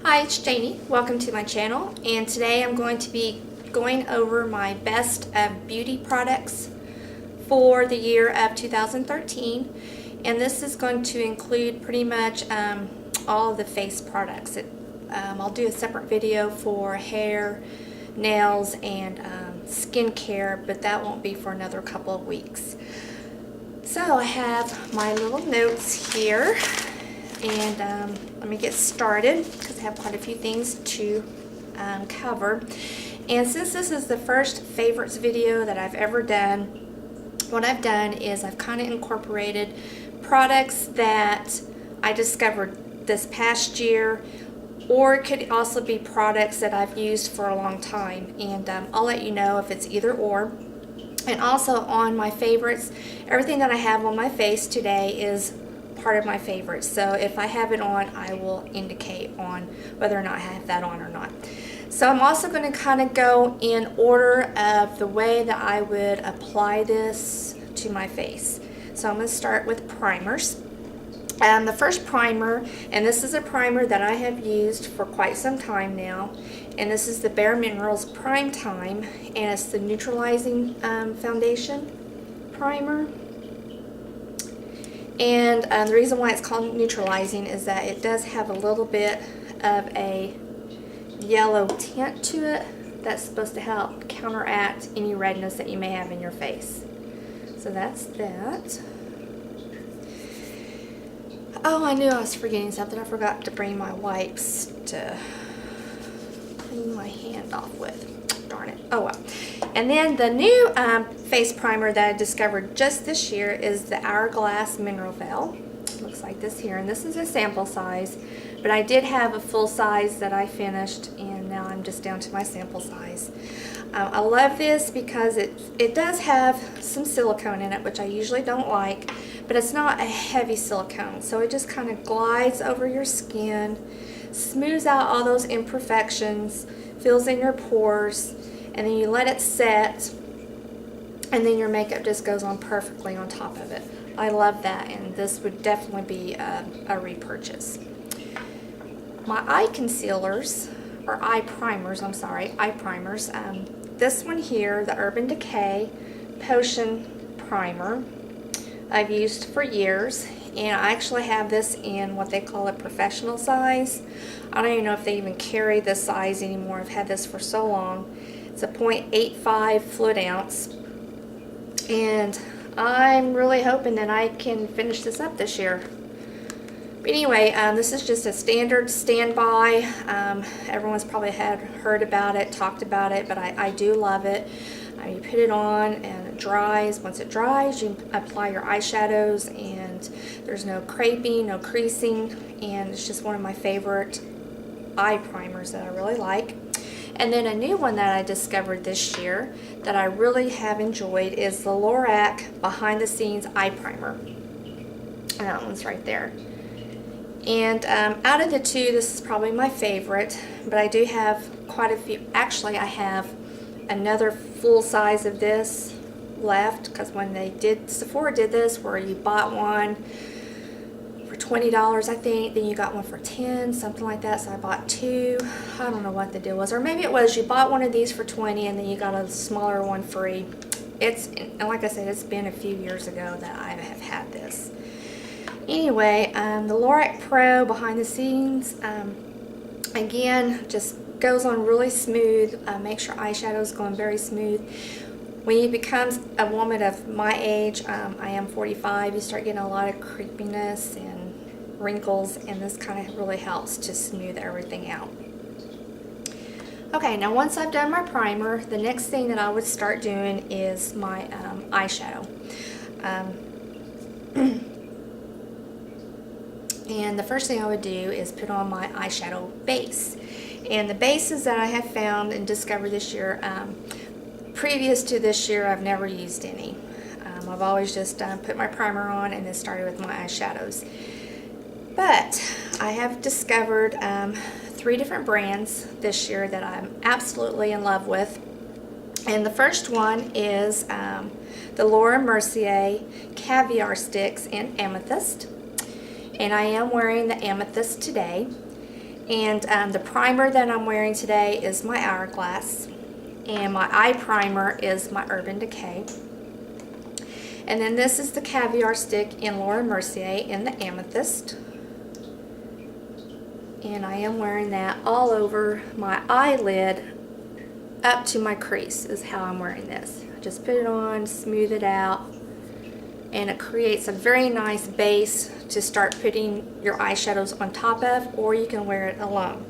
Hi, it's Janie. Welcome to my channel, and today I'm going to be going over my best of beauty products for the year of 2013, and this is going to include pretty much all of the face products. I'll do a separate video for hair, nails, and skincare, but that won't be for another couple of weeks. So I have my little notes here, and let me get started because I have quite a few things to cover. And since this is the first favorites video that I've ever done, what I've done is I've kind of incorporated products that I discovered this past year, or it could also be products that I've used for a long time, and I'll let you know if it's either or. And also on my favorites, everything that I have on my face today is part of my favorites. So if I have it on, I will indicate on whether or not I have that on or not. So I'm also going to kind of go in order of the way that I would apply this to my face. So I'm going to start with primers. The first primer, and this is a primer that I have used for quite some time now, and this is the Bare Minerals Prime Time, and it's the neutralizing foundation primer. And the reason why it's called neutralizing is that it does have a little bit of a yellow tint to it that's supposed to help counteract any redness that you may have in your face. So that's that. Oh, I knew I was forgetting something. I forgot to bring my wipes to clean my hand off with. Darn it. Oh well. And then the new face primer that I discovered just this year is the Hourglass Mineral Veil. Looks like this here, and this is a sample size, but I did have a full size that I finished, and now I'm just down to my sample size. I love this because it does have some silicone in it, which I usually don't like, but it's not a heavy silicone, so it just kind of glides over your skin, smooths out all those imperfections, fills in your pores, and then you let it set, and then your makeup just goes on perfectly on top of it. I love that, and this would definitely be a repurchase. My eye concealers, or eye primers, I'm sorry, eye primers. This one here, the Urban Decay Potion Primer, I've used for years, and I actually have this in what they call a professional size. I don't even know if they even carry this size anymore. I've had this for so long. It's a 0.85 fluid ounce, and I'm really hoping that I can finish this up this year. But anyway, this is just a standard standby. Everyone's probably heard about it, talked about it, but I do love it. You put it on and it dries. Once it dries, you apply your eyeshadows, and there's no creping, no creasing, and it's just one of my favorite eye primers that I really like. And then a new one that I discovered this year that I really have enjoyed is the Lorac Behind the Scenes Eye Primer. And that one's right there. And out of the two, this is probably my favorite, but I do have quite a few. Actually, I have another full size of this left, because when Sephora did this, where you bought one for $20, I think, then you got one for $10, something like that. So I bought two. I don't know what the deal was, or maybe it was you bought one of these for $20 and then you got a smaller one free. And like I said, it's been a few years ago that I have had this. Anyway, the Lorac Pro Behind the Scenes, again, just goes on really smooth. Makes your eyeshadows going very smooth. When you become a woman of my age, I am 45, you start getting a lot of creepiness and wrinkles, and this kind of really helps to smooth everything out. Okay, now once I've done my primer, the next thing that I would start doing is my eyeshadow. And the first thing I would do is put on my eyeshadow base. And the bases that I have found and discovered this year, previous to this year, I've never used any. I've always just put my primer on and then started with my eyeshadows. But I have discovered 3 different brands this year that I'm absolutely in love with. And the first one is the Laura Mercier Caviar Sticks in Amethyst. And I am wearing the Amethyst today. And the primer that I'm wearing today is my Hourglass, and my eye primer is my Urban Decay. And then this is the Caviar Stick in Laura Mercier in the Amethyst. And I am wearing that all over my eyelid up to my crease is how I'm wearing this. I just put it on, smooth it out, and it creates a very nice base to start putting your eyeshadows on top of, or you can wear it alone.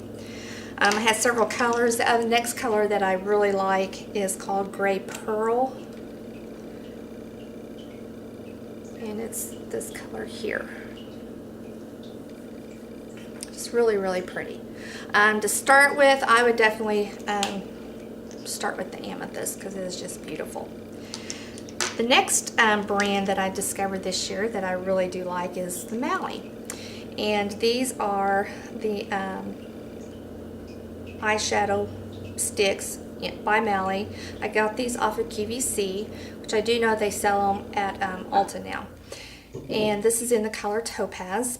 I have several colors. The next color that I really like is called Gray Pearl, and it's this color here. It's really, really pretty. To start with, I would definitely start with the Amethyst because it is just beautiful. The next brand that I discovered this year that I really do like is the Mally. And these are the eyeshadow sticks by Mally. I got these off of QVC, which I do know they sell them at Ulta now. And this is in the color Topaz.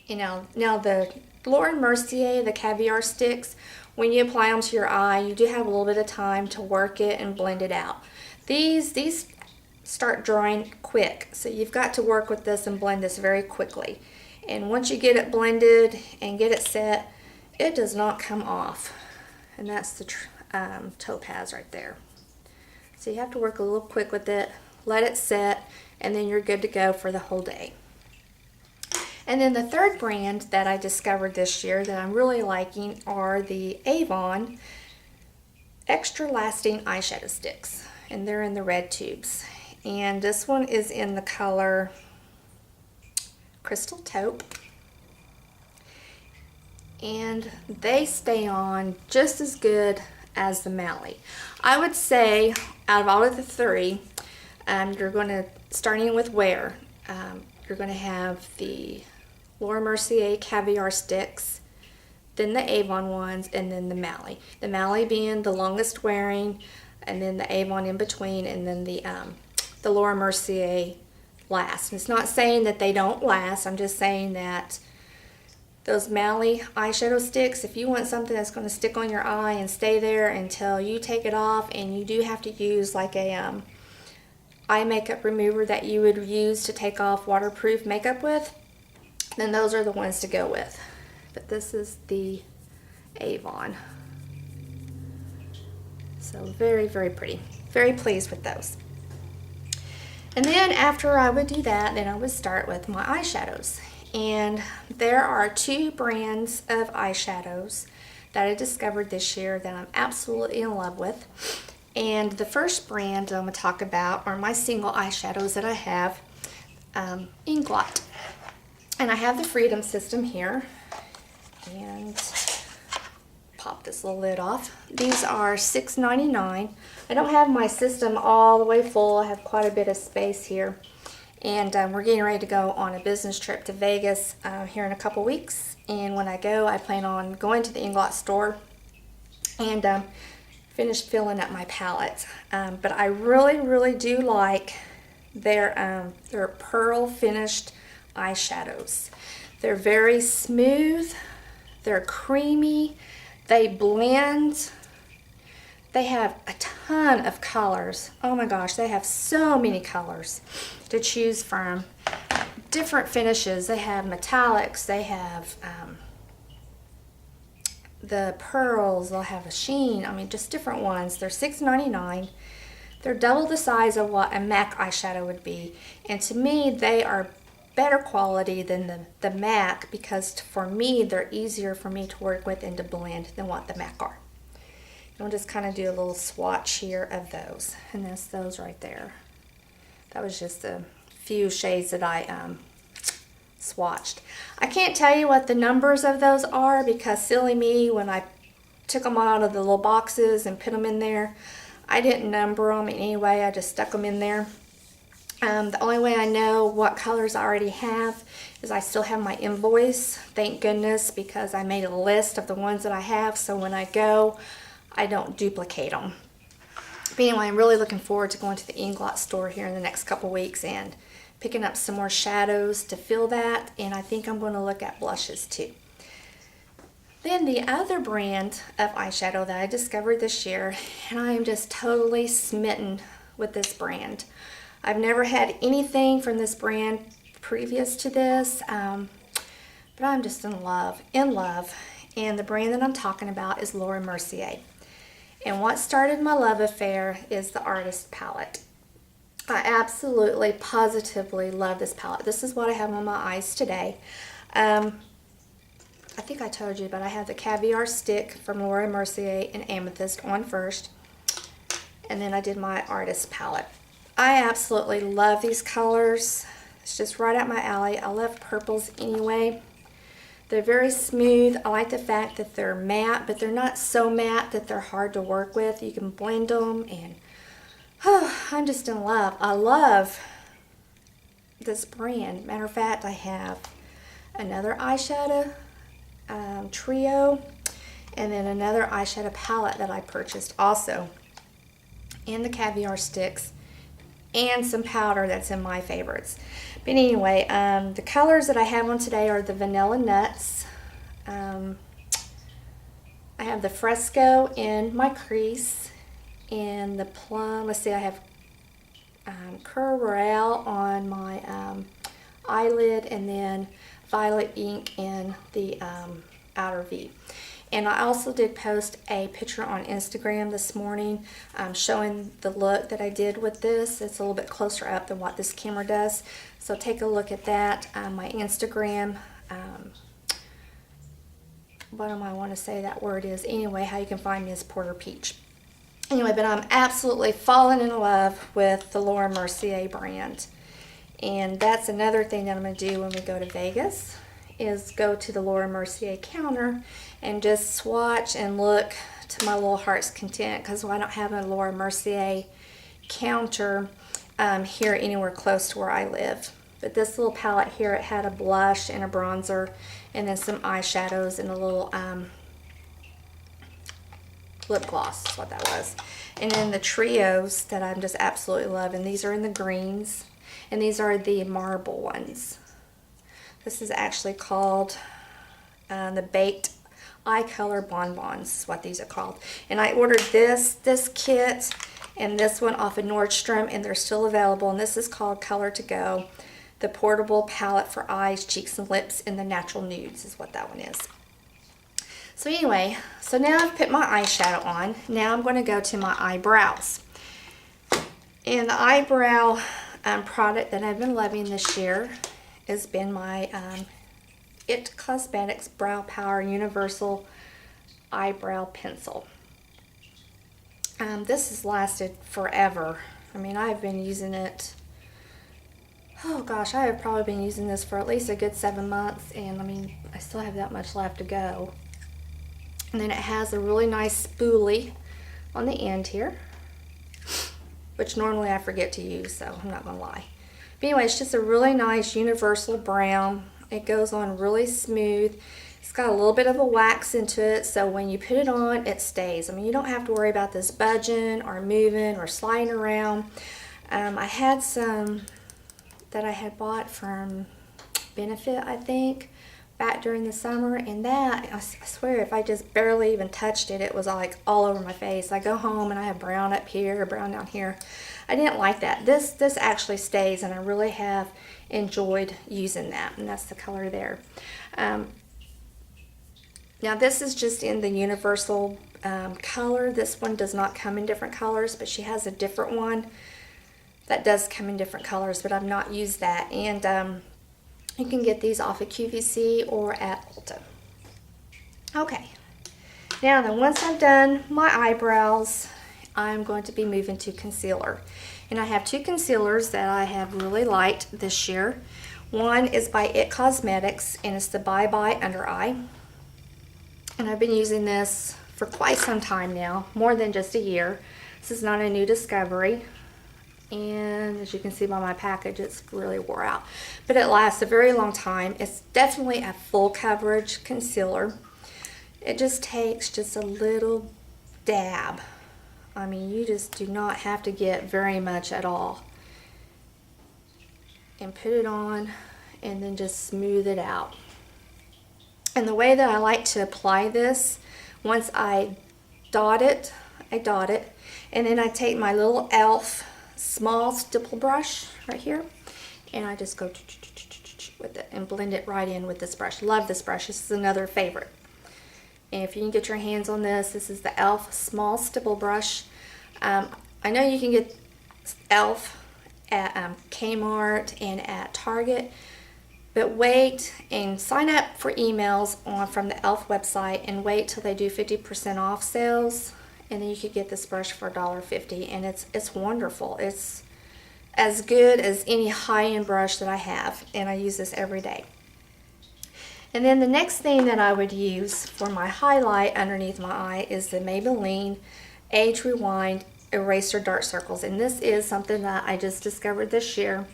You know, now the Laura Mercier, the Caviar Sticks, when you apply them to your eye, you do have a little bit of time to work it and blend it out. These start drying quick, so you've got to work with this and blend this very quickly. And once you get it blended and get it set, it does not come off. And that's the Topaz right there. So you have to work a little quick with it, let it set, and then you're good to go for the whole day. And then the third brand that I discovered this year that I'm really liking are the Avon Extra Lasting Eyeshadow Sticks. And they're in the red tubes. And this one is in the color Crystal Taupe. And they stay on just as good as the Mally. I would say out of all of the three, you're going to, starting with wear, you're going to have the Laura Mercier Caviar Sticks, then the Avon ones, and then the Mally. The Mally being the longest wearing, and then the Avon in between, and then the Laura Mercier last. And it's not saying that they don't last, I'm just saying that those Mally eyeshadow sticks, if you want something that's going to stick on your eye and stay there until you take it off, and you do have to use like a eye makeup remover that you would use to take off waterproof makeup with, then those are the ones to go with. But this is the Avon. So very, very pretty. Very pleased with those. And then after I would do that, then I would start with my eyeshadows. And there are two brands of eyeshadows that I discovered this year that I'm absolutely in love with. And the first brand I'm going to talk about are my single eyeshadows that I have, Inglot. And I have the Freedom System here. And pop this little lid off. These are $6.99. I don't have my system all the way full. I have quite a bit of space here. And we're getting ready to go on a business trip to Vegas here in a couple weeks. And when I go, I plan on going to the Inglot store and finish filling up my palette. But I really, really do like their pearl finished eyeshadows. They're very smooth, they're creamy, they blend, they have a ton of colors. Oh my gosh, they have so many colors to choose from. Different finishes. They have metallics, they have the pearls, they'll have a sheen. I mean, just different ones. They're $6.99. They're double the size of what a MAC eyeshadow would be. And to me, they are better quality than the MAC because for me, they're easier for me to work with and to blend than what the MAC are. And I'll just kind of do a little swatch here of those. And that's those right there. That was just a few shades that I swatched. I can't tell you what the numbers of those are because silly me, when I took them out of the little boxes and put them in there, I didn't number them in any way. I just stuck them in there. The only way I know what colors I already have is I still have my invoice, thank goodness, because I made a list of the ones that I have, so when I go, I don't duplicate them. But anyway, I'm really looking forward to going to the Inglot store here in the next couple weeks and picking up some more shadows to fill that, and I think I'm going to look at blushes too. Then the other brand of eyeshadow that I discovered this year, and I am just totally smitten with this brand. I've never had anything from this brand previous to this, but I'm just in love. And the brand that I'm talking about is Laura Mercier. And what started my love affair is the Artist Palette. I absolutely, positively love this palette. This is what I have on my eyes today. I think I told you, but I have the Caviar Stick from Laura Mercier and Amethyst on first. And then I did my Artist Palette. I absolutely love these colors. It's just right up my alley. I love purples anyway. They're very smooth. I like the fact that they're matte, but they're not so matte that they're hard to work with. You can blend them, and I'm just in love. I love this brand. Matter of fact, I have another eyeshadow trio, and then another eyeshadow palette that I purchased also, and the Caviar Sticks, and some powder that's in my favorites. But anyway, the colors that I have on today are the Vanilla Nuts. I have the Fresco in my crease, and the Plum, let's see, I have Coral on my eyelid, and then Violet Ink in the outer V. And I also did post a picture on Instagram this morning showing the look that I did with this. It's a little bit closer up than what this camera does. So take a look at that. My Instagram, what do I want to say that word is? Anyway, how you can find me is Porter Peach. Anyway, but I'm absolutely falling in love with the Laura Mercier brand. And that's another thing that I'm going to do when we go to Vegas, is go to the Laura Mercier counter and just swatch and look to my little heart's content, because I don't have a Laura Mercier counter here anywhere close to where I live. But this little palette here, it had a blush and a bronzer and then some eyeshadows and a little lip gloss is what that was. And then the trios that I'm just absolutely loving, these are in the greens, and these are the marble ones. This is actually called the Baked Eye Color Bonbons is what these are called. And I ordered this kit and this one off of Nordstrom, and they're still available. And this is called Color to Go, the portable palette for eyes, cheeks, and lips in the natural nudes is what that one is. So anyway, so now I've put my eyeshadow on. Now I'm going to go to my eyebrows. And the eyebrow product that I've been loving this year has been my It Cosmetics Brow Power Universal Eyebrow Pencil. This has lasted forever. I mean, I've been using it, oh gosh, I have probably been using this for at least a good 7 months, and I mean, I still have that much left to go. And then it has a really nice spoolie on the end here, which normally I forget to use, so I'm not gonna lie. But anyway, it's just a really nice universal brown. It goes on really smooth. It's got a little bit of a wax into it, so when you put it on, it stays. I mean, you don't have to worry about this budging or moving or sliding around. I had some that I had bought from Benefit, I think, back during the summer, and that, I swear, if I just barely even touched it, it was like all over my face. I go home and I have brown up here, brown down here. I didn't like that. This actually stays, and I really have enjoyed using that, and that's the color there. Now this is just in the universal color. This one does not come in different colors, but she has a different one that does come in different colors, but I've not used that. And you can get these off of QVC or at Ulta. Okay, now then, once I've done my eyebrows, I'm going to be moving to concealer. And I have two concealers that I have really liked this year. One is by It Cosmetics, and it's the Bye Bye Under Eye. And I've been using this for quite some time now, more than just a year. This is not a new discovery. And as you can see by my package, it's really wore out. But it lasts a very long time. It's definitely a full coverage concealer. It just takes just a little dab. I mean, you just do not have to get very much at all. and put it on and then just smooth it out. And the way that I like to apply this, once I dot it, and then I take my little e.l.f. small stipple brush right here, and I just go with it and blend it right in with this brush. Love this brush. This is another favorite. And if you can get your hands on this, this is the e.l.f. small stipple brush. I know you can get e.l.f. at Kmart and at Target, but wait and sign up for emails from the e.l.f. website and wait till they do 50% off sales, and then you could get this brush for $1.50, and it's wonderful. It's as good as any high-end brush that I have, and I use this every day. And then the next thing that I would use for my highlight underneath my eye is the Maybelline Age Rewind Eraser Dark Circles, and this is something that I just discovered this year.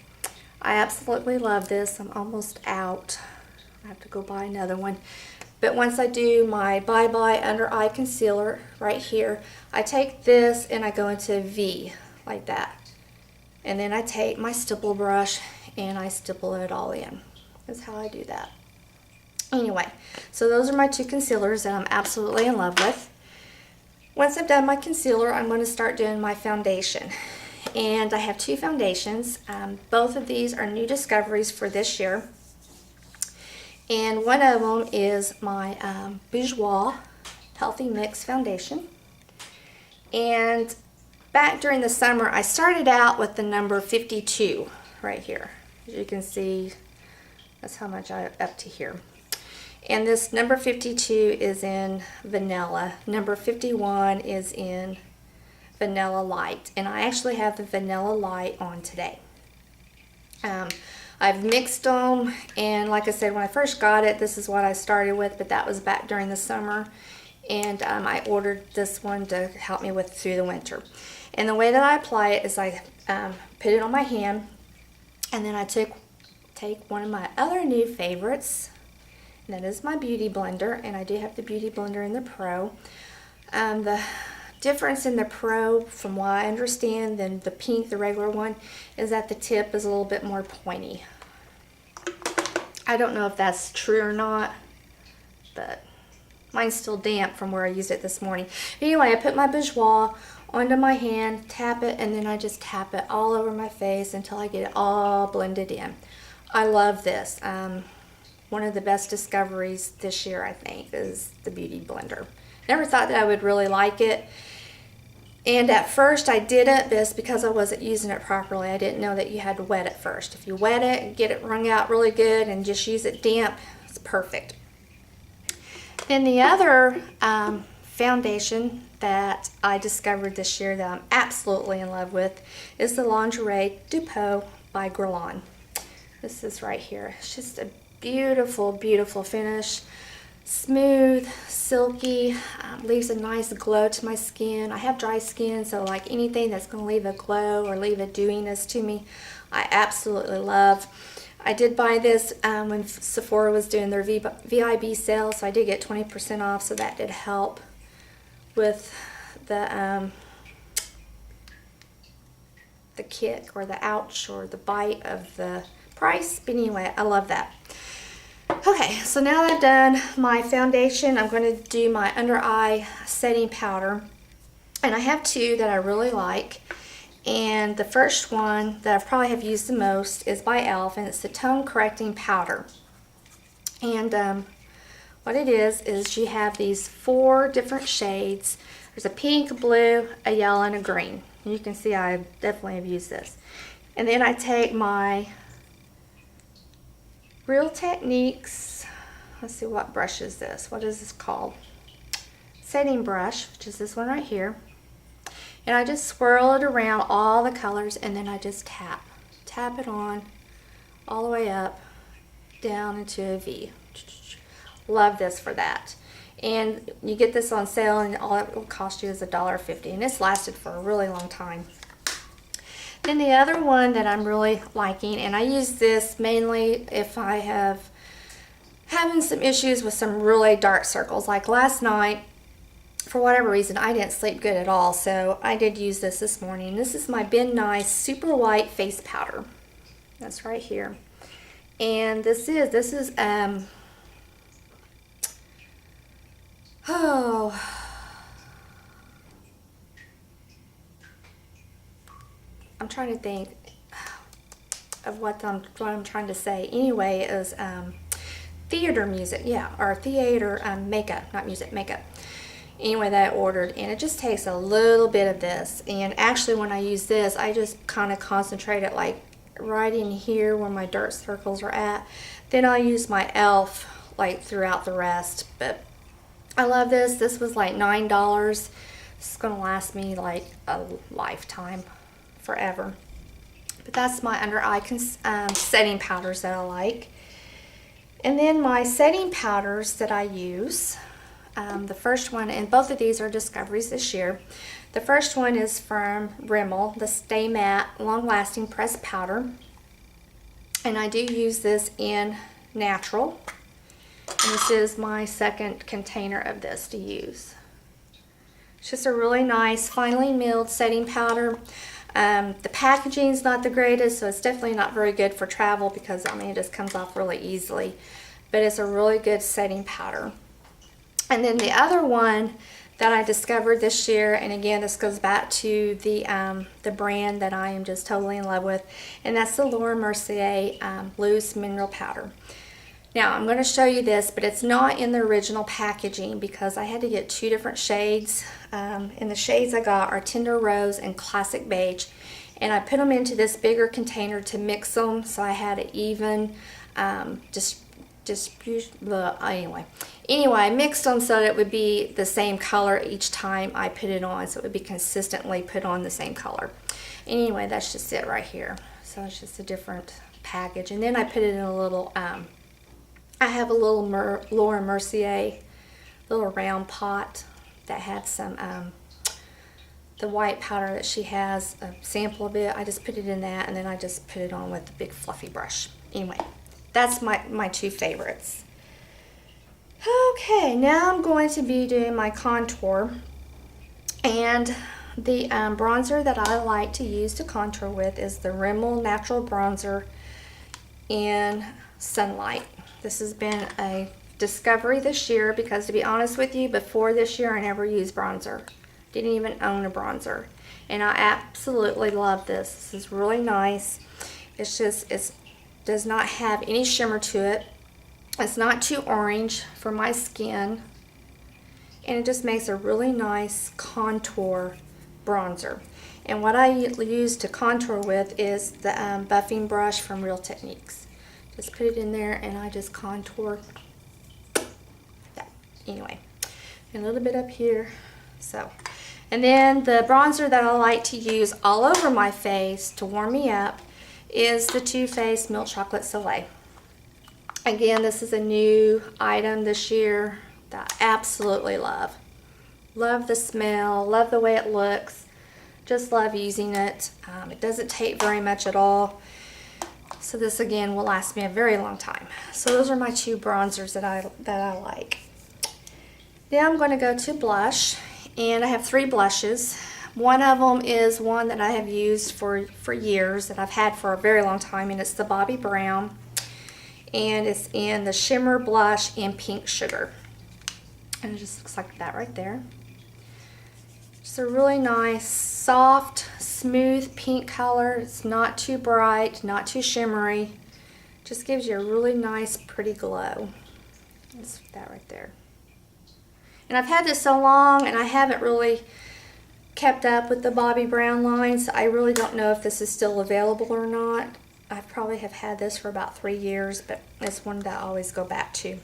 I absolutely love this. I'm almost out. I have to go buy another one. But once I do my Bye Bye Under Eye Concealer right here, I take this and I go into V like that. And then I take my stipple brush and I stipple it all in. That's how I do that. Anyway, so those are my two concealers that I'm absolutely in love with. Once I've done my concealer, I'm going to start doing my foundation. And I have two foundations. Both of these are new discoveries for this year. And one of them is my Bourjois Healthy Mix Foundation. And back during the summer, I started out with the number 52 right here. As you can see, that's how much I up to here. And this number 52 is in vanilla. Number 51 is in vanilla light. And I actually have the vanilla light on today. I've mixed them, and like I said, when I first got it, this is what I started with, but that was back during the summer. And I ordered this one to help me with through the winter. And the way that I apply it is I put it on my hand, and then I take one of my other new favorites. That is my Beauty Blender, and I do have the Beauty Blender in the Pro. The difference in the Pro, from what I understand, than the pink, the regular one, is that the tip is a little bit more pointy. I don't know if that's true or not, but mine's still damp from where I used it this morning. Anyway, I put my Bourjois onto my hand, tap it, and then I just tap it all over my face until I get it all blended in. I love this. One of the best discoveries this year, I think, is the Beauty Blender. Never thought that I would really like it. And at first I didn't, but it's because I wasn't using it properly. I didn't know that you had to wet it first. If you wet it and get it wrung out really good and just use it damp, it's perfect. Then the other foundation that I discovered this year that I'm absolutely in love with is the Lingerie Depot by Guerlain. This is right here. It's just a beautiful, beautiful finish. Smooth, silky, leaves a nice glow to my skin. I have dry skin, so like anything that's going to leave a glow or leave a dewiness to me, I absolutely love. I did buy this when Sephora was doing their VIB sale, so I did get 20% off, so that did help with the kick or the ouch or the bite of the price. But anyway, I love that. Okay, so now that I've done my foundation, I'm going to do my under eye setting powder. And I have two that I really like. And the first one that I probably have used the most is by e.l.f. and it's the Tone Correcting Powder. And what it is you have these 4 different shades. There's a pink, a blue, a yellow, and a green. And you can see I definitely have used this. And then I take my Real Techniques, let's see, what brush is this? What is this called? Setting brush, which is this one right here. And I just swirl it around all the colors, and then I just tap it on all the way up, down into a V. Love this for that. And you get this on sale, and all it will cost you is $1.50, and it's lasted for a really long time. Then the other one that I'm really liking, and I use this mainly if I have having some issues with some really dark circles. Like last night, for whatever reason, I didn't sleep good at all, so I did use this morning. This is my Ben Nye Super White Face Powder. That's right here. And this is oh, I'm trying to think of what I'm trying to say. Anyway, it was theater music, yeah, or theater makeup, not music, makeup. Anyway, that I ordered, and it just takes a little bit of this. And actually, when I use this, I just kind of concentrate it like right in here where my dark circles are at. Then I'll use my e.l.f. like throughout the rest. But I love this. This was like $9. This is gonna last me like a lifetime, forever. But that's my under eye setting powders that I like. And then my setting powders that I use. The first one, and both of these are discoveries this year. The first one is from Rimmel, the Stay Matte Long Lasting Pressed Powder. And I do use this in natural. And this is my second container of this to use. It's just a really nice, finely milled setting powder. The packaging is not the greatest, so it's definitely not very good for travel because, I mean, it just comes off really easily. But it's a really good setting powder. And then the other one that I discovered this year, and again, this goes back to the brand that I am just totally in love with, and that's the Laura Mercier Loose Mineral Powder. Now, I'm going to show you this, but it's not in the original packaging because I had to get two different shades. And the shades I got are Tender Rose and Classic Beige. And I put them into this bigger container to mix them so I had an even Anyway, I mixed them so that it would be the same color each time I put it on, so it would be consistently put on the same color. Anyway, that's just it right here. So it's just a different package. And then I put it in a little, I have a little Laura Mercier little round pot that had some, the white powder that she has, a sample of it. I just put it in that, and then I just put it on with the big fluffy brush. Anyway, that's my two favorites. Okay, now I'm going to be doing my contour. And the bronzer that I like to use to contour with is the Rimmel Natural Bronzer in Sunlight. This has been a discovery this year because, to be honest with you, before this year I never used bronzer. Didn't even own a bronzer. And I absolutely love this. This is really nice. It's just, it does not have any shimmer to it. It's not too orange for my skin. And it just makes a really nice contour bronzer. And what I use to contour with is the buffing brush from Real Techniques. Just put it in there and I just contour that. Anyway, and a little bit up here. So, and then the bronzer that I like to use all over my face to warm me up is the Too Faced Milk Chocolate Soleil. Again, this is a new item this year that I absolutely love. Love the smell, love the way it looks, just love using it. It doesn't take very much at all. So this again will last me a very long time. So those are my two bronzers that I like. Now I'm going to go to blush, and I have three blushes. One of them is one that I have used for years, that I've had for a very long time, and it's the Bobbi Brown. And it's in the Shimmer Blush in Pink Sugar. And it just looks like that right there. Just a really nice, soft, smooth pink color. It's not too bright, not too shimmery. Just gives you a really nice, pretty glow. That's that right there. And I've had this so long, and I haven't really kept up with the Bobbi Brown line, so I really don't know if this is still available or not. I probably have had this for about 3 years, but it's one that I always go back to.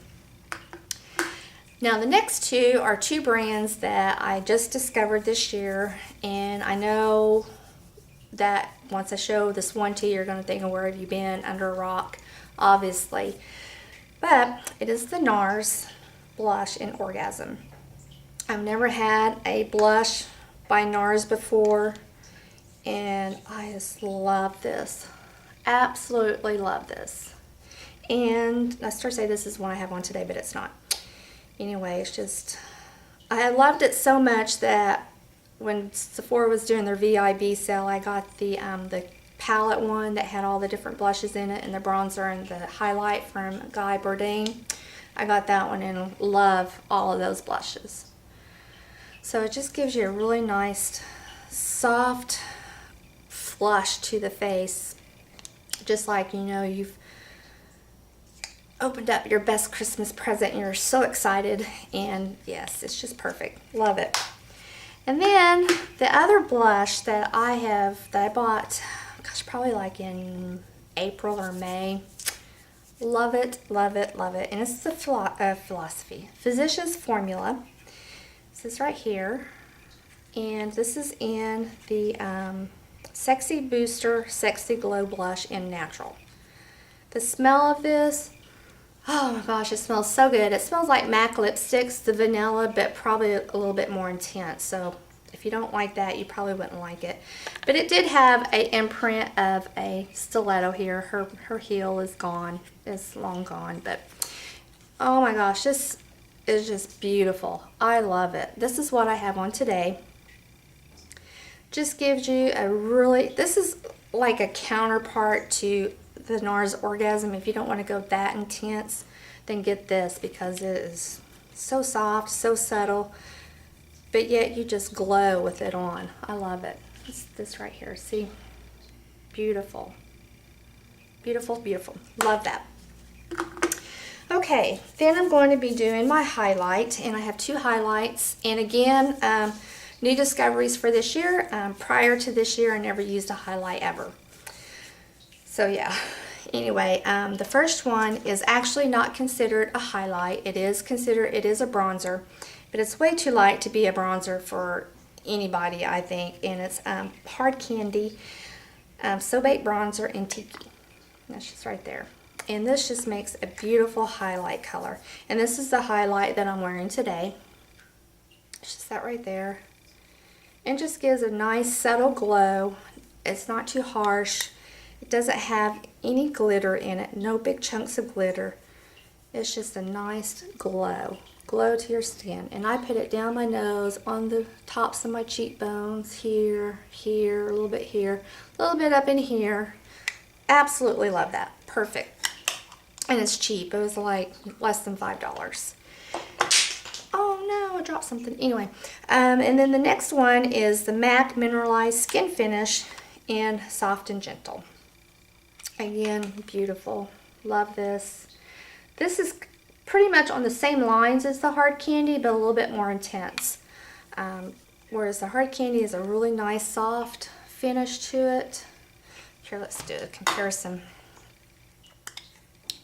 Now the next two are two brands that I just discovered this year, and I know that once I show this one to you, you're going to think, where have you been? Under a rock, obviously. But it is the NARS blush in Orgasm. I've never had a blush by NARS before, and I just love this. Absolutely love this. And I start to say this is one I have on today, but it's not. Anyway, it's just, I loved it so much that when Sephora was doing their VIB sale, I got the palette one that had all the different blushes in it, and the bronzer and the highlight from Guy Bourdin. I got that one and love all of those blushes. So it just gives you a really nice, soft flush to the face, just like, you know, you've opened up your best Christmas present and you're so excited. And yes, it's just perfect. Love it. And then the other blush that I bought, gosh, probably like in April or May. Love it, love it, love it. And it's the Physicians Formula. This is right here. And this is in the Sexy Booster Sexy Glow Blush in Natural. The smell of this, oh my gosh, it smells so good. It smells like MAC lipsticks, the vanilla, but probably a little bit more intense. So if you don't like that, you probably wouldn't like it. But it did have an imprint of a stiletto here. Her heel is gone. It's long gone. But oh my gosh, this is just beautiful. I love it. This is what I have on today. Just gives you a really, this is like a counterpart to the NARS Orgasm. If you don't want to go that intense, then get this, because it is so soft, so subtle, but yet you just glow with it on. I love it. It's this right here. See? Beautiful. Beautiful, beautiful. Love that. Okay, then I'm going to be doing my highlight, and I have two highlights. And again, new discoveries for this year. Prior to this year, I never used a highlight ever. So yeah, anyway, the first one is actually not considered a highlight. It is a bronzer, but it's way too light to be a bronzer for anybody, I think. And it's Hard Candy So Baked Bronzer in Tiki. That's just right there. And this just makes a beautiful highlight color. And this is the highlight that I'm wearing today. It's just that right there. And just gives a nice subtle glow. It's not too harsh. It doesn't have any glitter in it. No big chunks of glitter. It's just a nice glow. Glow to your skin. And I put it down my nose, on the tops of my cheekbones, here, here, a little bit here, a little bit up in here. Absolutely love that. Perfect. And it's cheap. It was like less than $5. Oh no, I dropped something. Anyway, and then the next one is the MAC Mineralized Skin Finish in Soft and Gentle. Again, beautiful. Love this. This is pretty much on the same lines as the Hard Candy, but a little bit more intense. Whereas the Hard Candy is a really nice soft finish to it. Here, let's do a comparison.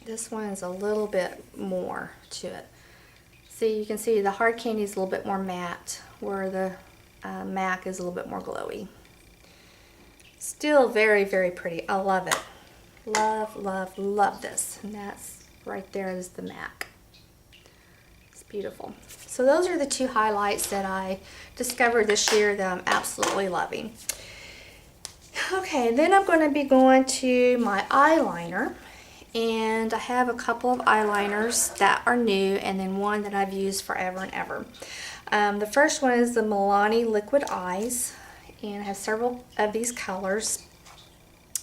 This one is a little bit more to it. See, you can see the Hard Candy is a little bit more matte, where the MAC is a little bit more glowy. Still very, very pretty. I love it. Love, love, love this. And that's right there is the MAC. It's beautiful. So those are the two highlights that I discovered this year that I'm absolutely loving. Okay, then I'm going to be going to my eyeliner. And I have a couple of eyeliners that are new, and then one that I've used forever and ever. The first one is the Milani Liquid Eyes, and I have several of these colors.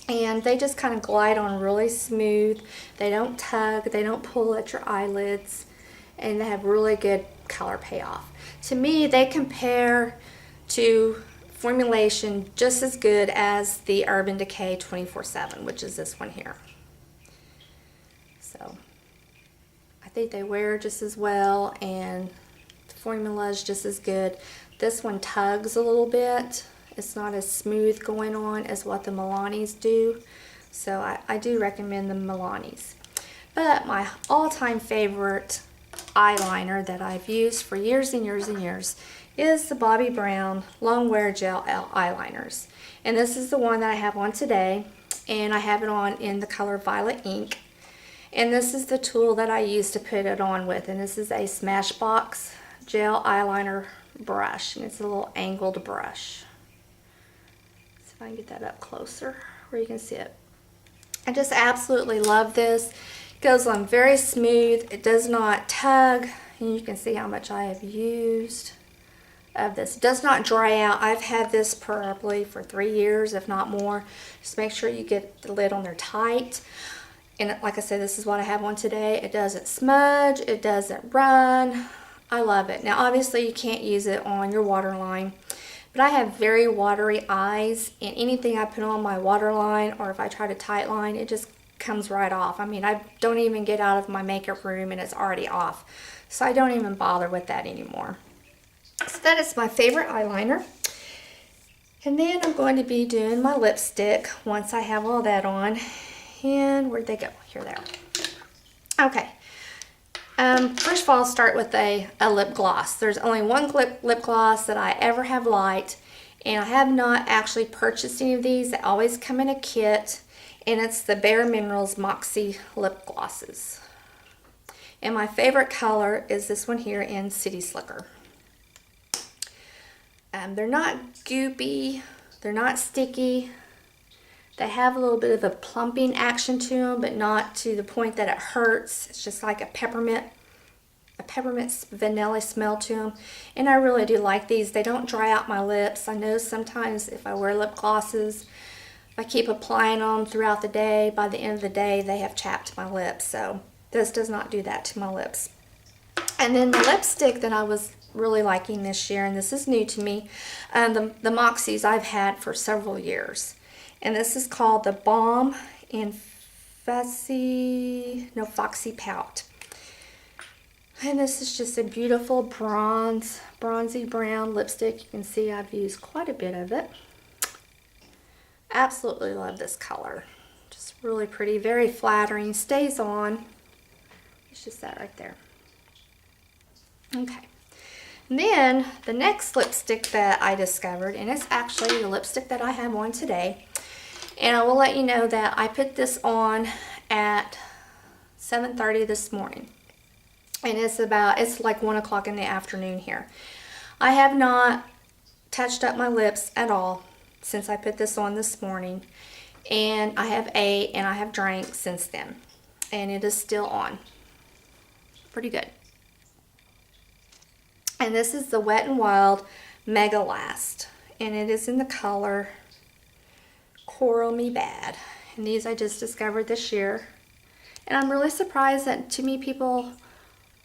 And they just kind of glide on really smooth. They don't tug, they don't pull at your eyelids, and they have really good color payoff. To me, they compare to formulation just as good as the Urban Decay 24/7, which is this one here. So I think they wear just as well, and the formula is just as good. This one tugs a little bit. It's not as smooth going on as what the Milanis do. So I do recommend the Milanis. But my all-time favorite eyeliner that I've used for years and years and years is the Bobbi Brown Long Wear Gel Eyeliners. And this is the one that I have on today. And I have it on in the color Violet Ink. And this is the tool that I use to put it on with. And this is a Smashbox gel eyeliner brush. And it's a little angled brush. See if I can get that up closer where you can see it. I just absolutely love this. It goes on very smooth. It does not tug. And you can see how much I have used. of this. It does not dry out. I've had this probably for 3 years, if not more. Just make sure you get the lid on there tight. And like I said, this is what I have on today. It doesn't smudge. It doesn't run. I love it. Now, obviously, you can't use it on your waterline. But I have very watery eyes. And anything I put on my waterline, or if I try to tight line, it just comes right off. I mean, I don't even get out of my makeup room and it's already off. So I don't even bother with that anymore. So that is my favorite eyeliner. And then I'm going to be doing my lipstick once I have all that on. And where'd they go? Here they are. Okay. First of all, I'll start with a lip gloss. There's only one lip gloss that I ever have liked. And I have not actually purchased any of these. They always come in a kit. And it's the Bare Minerals Moxie lip glosses. And my favorite color is this one here in City Slicker. They're not goopy, they're not sticky. They have a little bit of a plumping action to them, but not to the point that it hurts. It's just like a peppermint vanilla smell to them. And I really do like these. They don't dry out my lips. I know sometimes if I wear lip glosses, if I keep applying them throughout the day, by the end of the day, they have chapped my lips. So this does not do that to my lips. And then the lipstick that I was really liking this year, and this is new to me, the Moxies I've had for several years. And this is called the Balm in Foxy Pout. And this is just a beautiful bronzy brown lipstick. You can see I've used quite a bit of it. Absolutely love this color. Just really pretty, very flattering, stays on. It's just that right there. Okay. And then the next lipstick that I discovered, and it's actually the lipstick that I have on today. And I will let you know that I put this on at 7:30 this morning. And it's like 1 o'clock in the afternoon here. I have not touched up my lips at all since I put this on this morning. And I have ate and I have drank since then. And it is still on. Pretty good. And this is the Wet n Wild Mega Last. And it is in the color Coral Me Bad. And these I just discovered this year. And I'm really surprised that to me people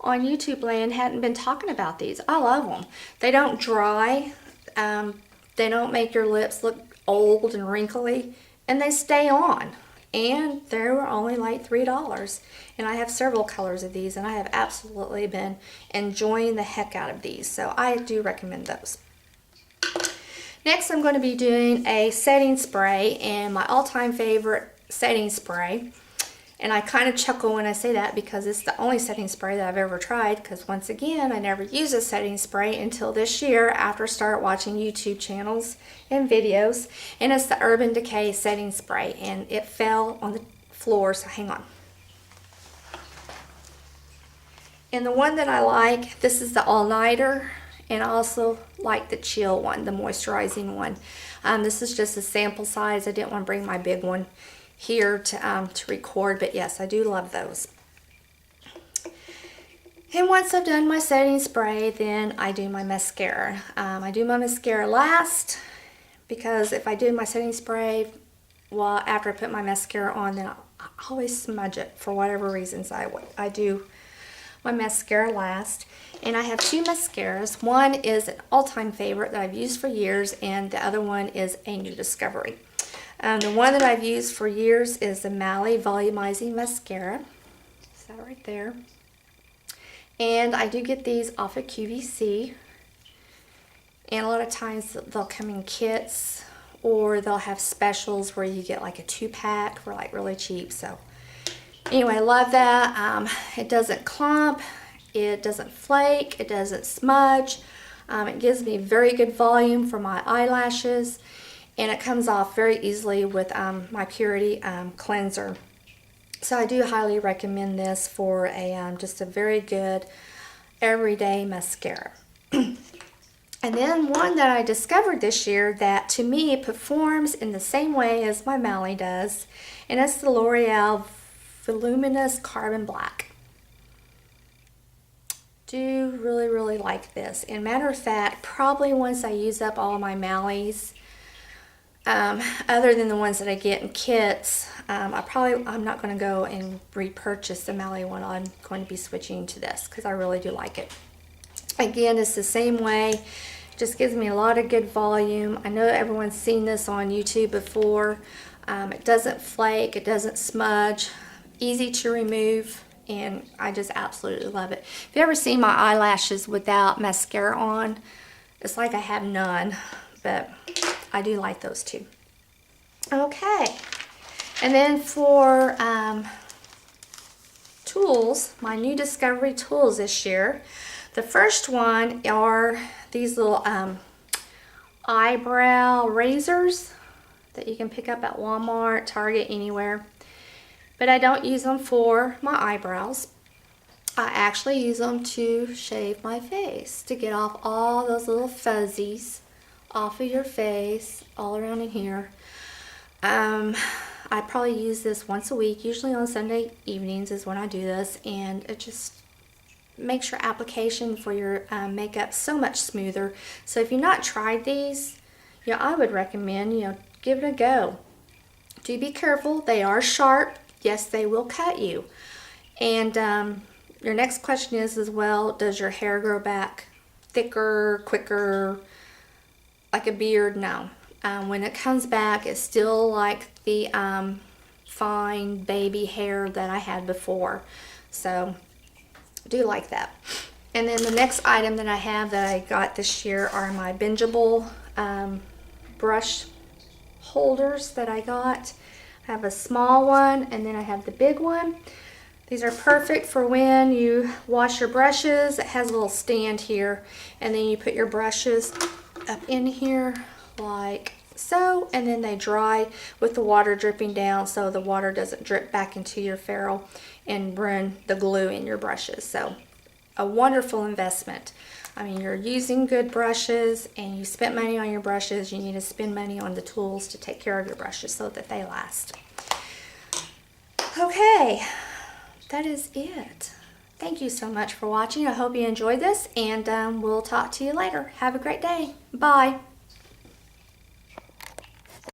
on YouTube land hadn't been talking about these. I love them. They don't dry. They don't make your lips look old and wrinkly. And they stay on. And they were only like $3. And I have several colors of these, and I have absolutely been enjoying the heck out of these. So I do recommend those. Next, I'm going to be doing a setting spray, and my all-time favorite setting spray. And I kind of chuckle when I say that because it's the only setting spray that I've ever tried, because once again, I never used a setting spray until this year after I started watching YouTube channels and videos. And it's the Urban Decay setting spray, and it fell on the floor, so hang on. And the one that I like, this is the all-nighter, and I also like the chill one, the moisturizing one. This is just a sample size. I didn't want to bring my big one here to record, but yes, I do love those. And once I've done my setting spray, then I do my mascara. I do my mascara last, because if I do my setting spray, well, after I put my mascara on, then I always smudge it for whatever reasons. I do my mascara last. And I have two mascaras. One is an all-time favorite that I've used for years, and the other one is a new discovery. The one that I've used for years is the Mally Volumizing Mascara. Is that right there? And I do get these off of QVC. And a lot of times they'll come in kits, or they'll have specials where you get like a 2-pack for like really cheap. So anyway, I love that. It doesn't clump. It doesn't flake. It doesn't smudge. It gives me very good volume for my eyelashes. And it comes off very easily with my Purity cleanser. So I do highly recommend this for a just a very good everyday mascara. And then one that I discovered this year that to me performs in the same way as my Mally does, and it's the L'Oreal Voluminous Carbon Black. do really, really like this. And matter of fact, probably once I use up all my Malleys, other than the ones that I get in kits, I'm not going to go and repurchase the Mallee one. I'm going to be switching to this because I really do like it. Again, it's the same way. Just gives me a lot of good volume. I know everyone's seen this on YouTube before. It doesn't flake, it doesn't smudge, easy to remove, and I just absolutely love it. If you ever seen my eyelashes without mascara on, it's like I have none, but I do like those too. Okay, and then for tools, my new discovery tools this year. The first one are these little eyebrow razors that you can pick up at Walmart, Target, anywhere. But I don't use them for my eyebrows. I actually use them to shave my face, to get off all those little fuzzies off of your face, all around in here. I probably use this once a week, usually on Sunday evenings is when I do this, and it just makes your application for your makeup so much smoother. So if you've not tried these, I would recommend, give it a go. Do be careful. They are sharp. Yes, they will cut you. And your next question is as well, does your hair grow back thicker, quicker, like a beard? No. When it comes back, it's still like the fine baby hair that I had before. So do like that. And then the next item that I have that I got this year are my bingeable brush holders that I got. I have a small one and then I have the big one. These are perfect for when you wash your brushes. It has a little stand here, and then you put your brushes up in here like so, and then they dry with the water dripping down so the water doesn't drip back into your ferrule and ruin the glue in your brushes. So a wonderful investment. I mean, you're using good brushes and you spent money on your brushes. You need to spend money on the tools to take care of your brushes so that they last. Okay, that is it. Thank you so much for watching. I hope you enjoyed this, and we'll talk to you later. Have a great day. Bye.